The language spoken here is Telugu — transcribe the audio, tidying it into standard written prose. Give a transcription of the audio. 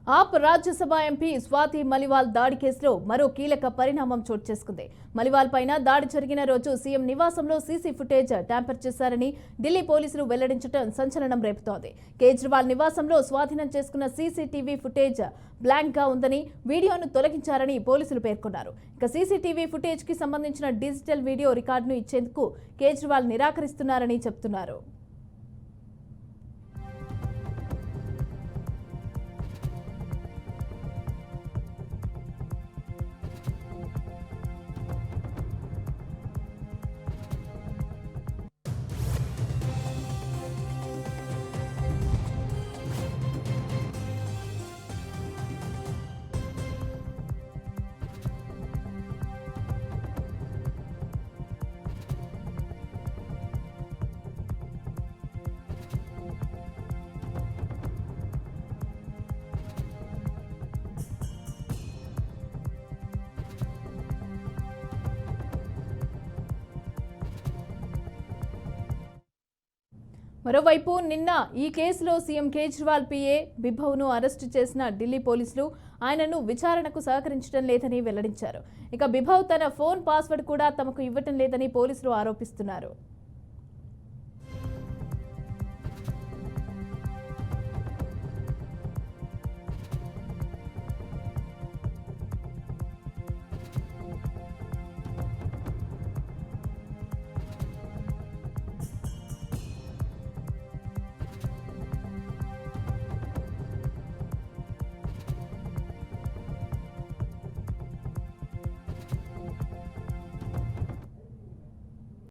ఆప్ రాజ్యసభ ఎంపీ స్వాతి మలివాల్ దాడి కేసులో మరో కీలక పరిణామం చోటు చేసుకుంది. మలివాల్ పైన దాడి జరిగిన రోజు సీఎం నివాసంలో సీసీ ఫుటేజ్ ట్యాంపర్ చేశారని ఢిల్లీ పోలీసులు వెల్లడించడం సంచలనం రేపుతోంది. కేజ్రీవాల్ నివాసంలో స్వాధీనం చేసుకున్న సీసీటీవీ ఫుటేజ్ బ్లాంక్ గా ఉందని, వీడియోను తొలగించారని పోలీసులు పేర్కొన్నారు. ఇక సీసీటీవీ ఫుటేజ్ కి సంబంధించిన డిజిటల్ వీడియో రికార్డును ఇచ్చేందుకు కేజ్రీవాల్ నిరాకరిస్తున్నారని చెబుతున్నారు. మరోవైపు నిన్న ఈ కేసులో సీఎం కేజ్రీవాల్ పీఏ బిభవ్ను అరెస్టు చేసిన ఢిల్లీ పోలీసులు ఆయనను విచారణకు సహకరించడం లేదని వెల్లడించారు. ఇక బిభవ్ తన ఫోన్ పాస్వర్డ్ కూడా తమకు ఇవ్వటం లేదని పోలీసులు ఆరోపిస్తున్నారు.